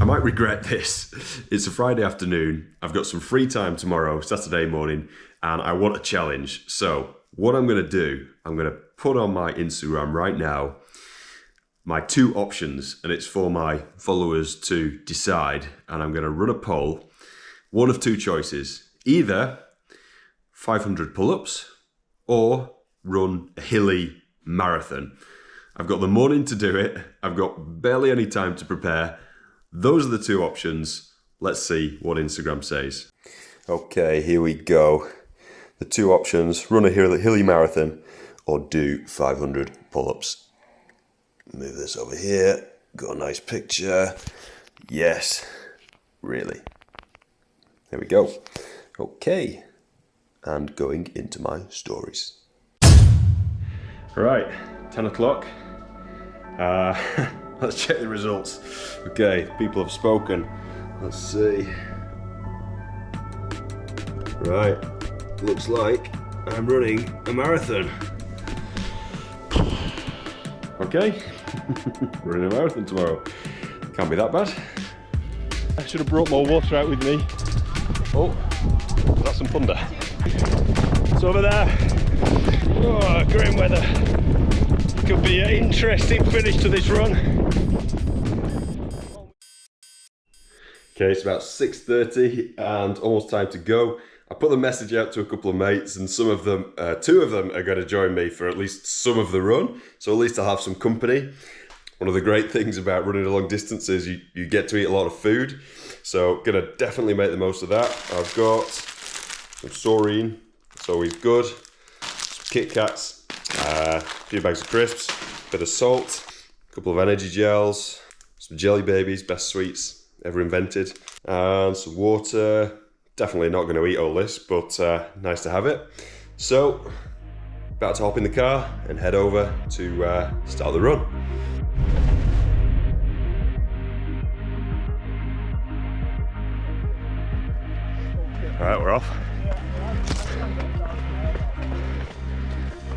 I might regret this. It's a Friday afternoon. I've got some free time tomorrow, Saturday morning, and I want a challenge. So what I'm going to do, I'm going to put on my Instagram right now my 2 options, and it's for my followers to decide. And I'm going to run a poll, one of 2 choices, either 500 pull-ups or run a hilly marathon. I've got the morning to do it. I've got barely any time to prepare. Those are the 2 options. Let's see what Instagram says. Okay, here we go. The 2 options: run a hilly marathon or do 500 pull-ups. Move this over here. Got a nice picture. Yes, really. There we go. Okay, and going into my stories. Right, 10 o'clock. Let's check the results. Okay, people have spoken. Let's see. Right, looks like I'm running a marathon. Okay, running a marathon tomorrow. Can't be that bad. I should have brought more water out with me. Oh, that's some thunder. It's over there. Oh, grim weather. Could be an interesting finish to this run. Okay, it's about 6:30 and almost time to go. I put the message out to a couple of mates, and some of them, 2 of them are going to join me for at least some of the run. So at least I'll have some company. One of the great things about running a long distance is you get to eat a lot of food. So going to definitely make the most of that. I've got some saurine, it's always good. Some Kit Kats, a few bags of crisps, a bit of salt, a couple of energy gels, some jelly babies, best sweets ever invented, and some water. Definitely not going to eat all this, but nice to have it. So, about to hop in the car and head over to start the run. All right, we're off.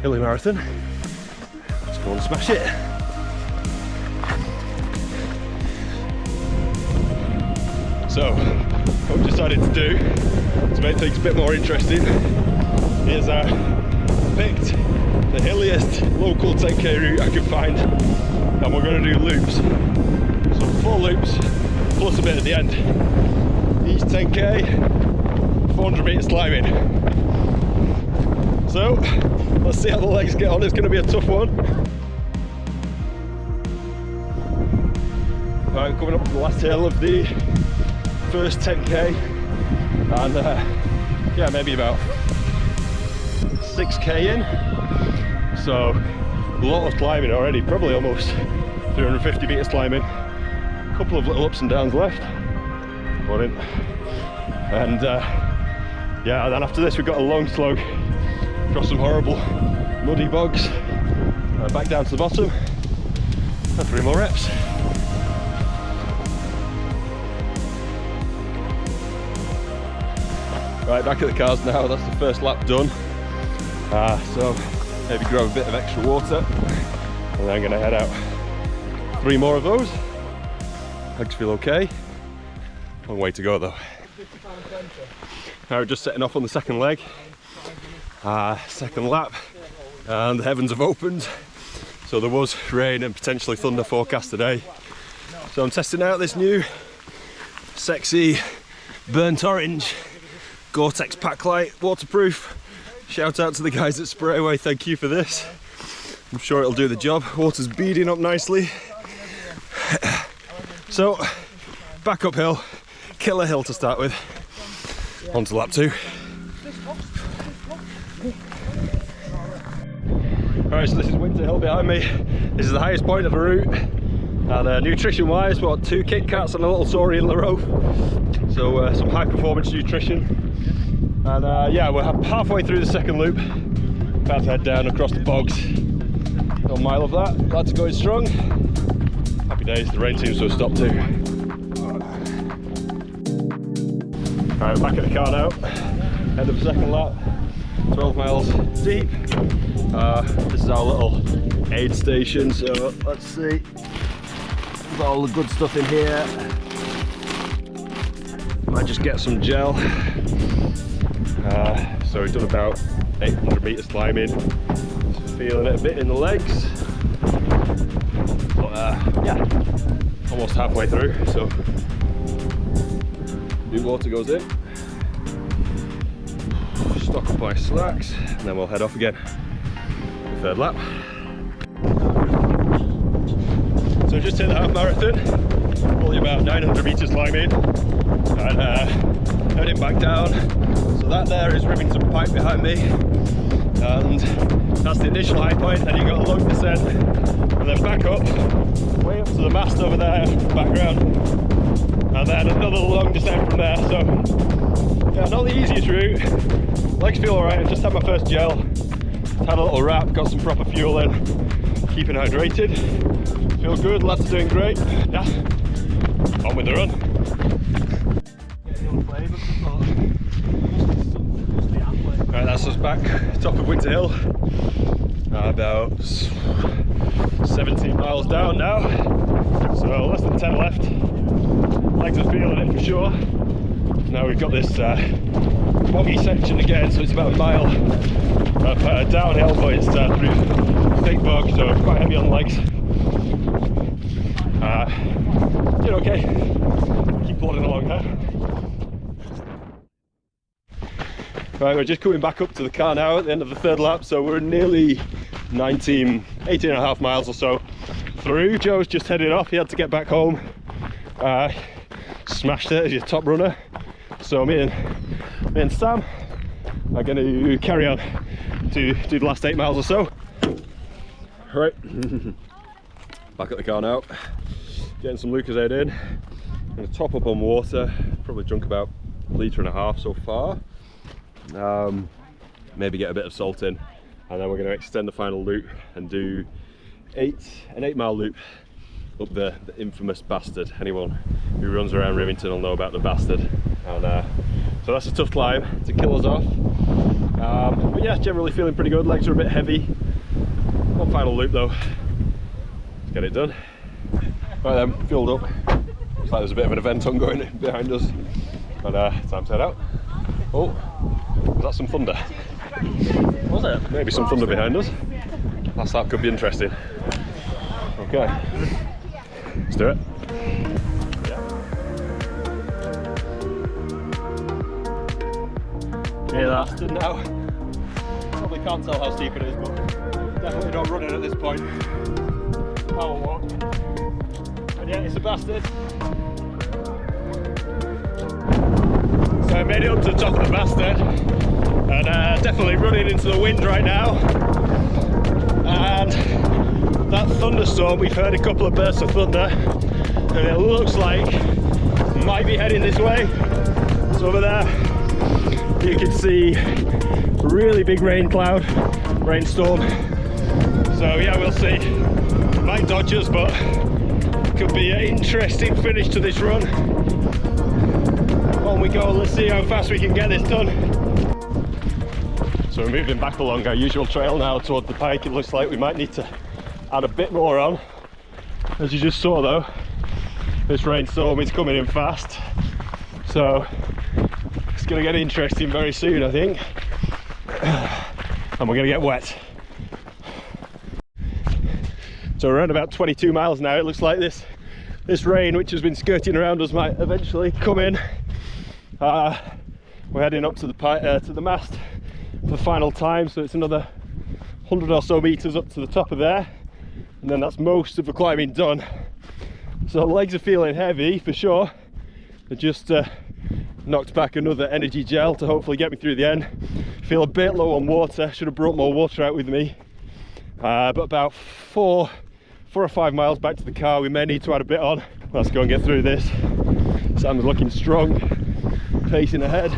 Hilly marathon. Let's go and smash it. So, what I've decided to do to make things a bit more interesting is picked the hilliest local 10k route I could find, and we're going to do loops. So 4 loops plus a bit at the end. Each 10k, 400 metres climbing. So let's see how the legs get on. It's going to be a tough one. Right, coming up to the last hill of the first 10k, and yeah, maybe about 6k in, so a lot of climbing already, probably almost 350 metres climbing, a couple of little ups and downs left, and yeah, and then after this we've got a long slog across some horrible muddy bogs, back down to the bottom, and 3 more reps. Right, back at the cars now, that's the first lap done. So maybe grab a bit of extra water, and then I'm going to head out 3 more of those. Legs feel okay. Long way to go though. Now we're just setting off on the second leg. Second lap, and the heavens have opened. So there was rain and potentially thunder forecast today. So I'm testing out this new sexy burnt orange Gore-Tex pack light, waterproof. Shout out to the guys at Sprayway, thank you for this. I'm sure it'll do the job. Water's beading up nicely. So, back uphill, killer hill to start with. On to lap 2. Alright, so this is Winter Hill behind me. This is the highest point of the route. And nutrition wise, we've got 2 Kit Kats and a little Sorry in the row. So some high performance nutrition. And yeah, we're halfway through the second loop. About to head down across the bogs. Got a mile of that. Lads are going strong. Happy days, the rain seems to have stopped too. Alright, back at the car now. End of the second lap. 12 miles deep. This is our little aid station, so let's see. We've got all the good stuff in here. Might just get some gel. So we've done about 800 meters climbing. Just feeling it a bit in the legs. But yeah, almost halfway through. So new water goes in. Stock up my slacks, and then we'll head off again. The third lap. So just hit the half marathon, only about 900 meters climbing, and heading back down. So that there is Rivington Pike behind me, and that's the initial high point. Then you got a long descent, and then back up, way up to the mast over there, background, and then another long descent from there. So yeah, not the easiest route. Legs feel alright. I just had my first gel, had a little wrap, got some proper fuel in, keeping hydrated. Feel good, lads are doing great. Yeah, on with the run. Right, that's us back, top of Winter Hill. About 17 miles down now, so less than 10 left. Legs are feeling it for sure. Now we've got this boggy section again, so it's about a mile of downhill, but it's through thick bog, so it's quite heavy on the legs. Doing okay. Keep plodding along there. Right, we're just coming back up to the car now at the end of the third lap, so we're nearly 18 and a half miles or so through. Joe's just headed off, he had to get back home. Smashed it as your top runner. So me and Sam are going to carry on to do the last 8 miles or so. Right, back at the car now, getting some Lucozade in. I'm going to top up on water, probably drunk about 1.5 litres so far. Maybe get a bit of salt in, and then we're going to extend the final loop and do an 8 mile loop up the infamous Bastard. Anyone who runs around Rivington will know about the Bastard, and so that's a tough climb to kill us off, but yeah, generally feeling pretty good. Legs are a bit heavy. One final loop though, let's get it done. Right then, fueled up. Looks like there's a bit of an event ongoing behind us, but time to head out. Oh, was that some thunder? Was it? Maybe some thunder behind us. Last lap could be interesting. Okay, let's do it. Hear that? Now, probably can't tell how steep it is, but definitely not running at this point. Power walk. And yeah, it's a Bastard. So I made it up to the top of the Bastard, and definitely running into the wind right now. And that thunderstorm, we've heard a couple of bursts of thunder, and it looks like it might be heading this way. So over there, you can see a really big rain cloud, rainstorm. So yeah, we'll see. Might dodge us, but it could be an interesting finish to this run. On we go, let's see how fast we can get this done. So we're moving back along our usual trail now toward the pike. It looks like we might need to add a bit more on. As you just saw though, this rainstorm is coming in fast. So it's going to get interesting very soon, I think. And we're going to get wet. So we're around about 22 miles now. It looks like this rain, which has been skirting around us, might eventually come in. We're heading up to the mast for the final time, so it's another 100 or so meters up to the top of there, and then that's most of the climbing done. So legs are feeling heavy for sure. I just knocked back another energy gel to hopefully get me through the end. Feel a bit low on water, should have brought more water out with me, but about 4 or 5 miles back to the car, we may need to add a bit on. Let's go and get through this. Sam's looking strong, pacing ahead.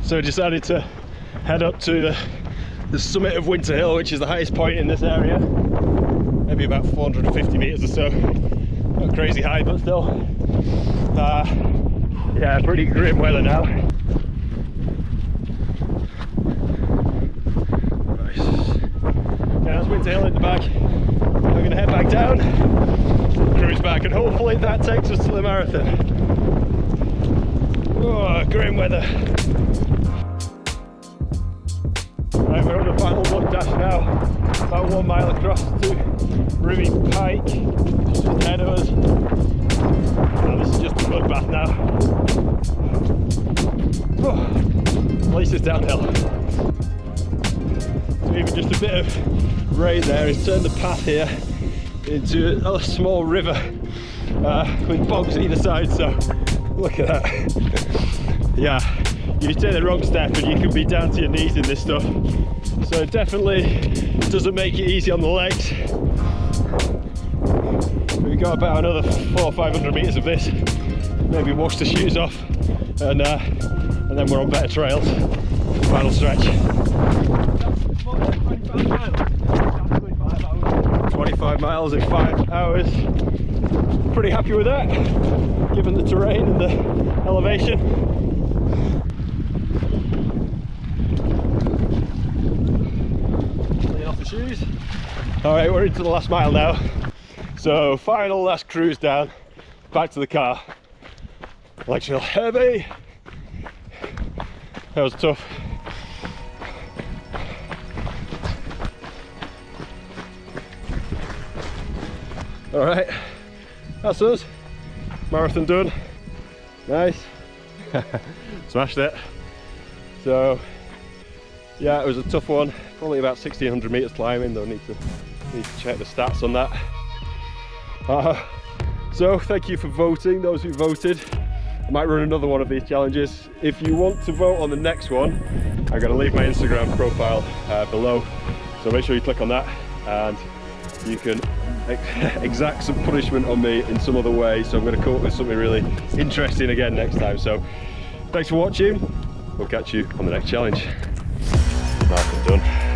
So I decided to head up to the summit of Winter Hill, which is the highest point in this area. Maybe about 450 meters or so. Not crazy high, but still. Yeah, pretty grim weather now. Nice. Yeah, that's Winter Hill in the back. We're going to head back down, cruise back, and hopefully that takes us to the marathon. Oh, grim weather. Right, we're on the final log dash now. About 1 mile across to Ruby Pike, just ahead of us. And this is just a bloodbath now. Oh, at least it's downhill. So even just a bit of rain there has turned the path here into a small river with bogs either side, so look at that. Yeah, you take the wrong step and you could be down to your knees in this stuff. So it definitely doesn't make it easy on the legs. We've got about another 400 or 500 metres of this. Maybe wash the shoes off and then we're on better trails. Final stretch. 25 miles in 5 hours. Pretty happy with that, given the terrain and the elevation. Clean off the shoes. Alright, we're into the last mile now. So, final last cruise down, back to the car. Legs feel heavy. That was tough. Alright, that's us. Marathon done. Nice. Smashed it. So, yeah, it was a tough one. Probably about 1600 metres climbing, though need to check the stats on that. So, thank you for voting, those who voted. I might run another one of these challenges. If you want to vote on the next one, I'm going to leave my Instagram profile below. So make sure you click on that and you can exact some punishment on me in some other way. So I'm going to come up with something really interesting again next time. So thanks for watching. We'll catch you on the next challenge. Marathon done.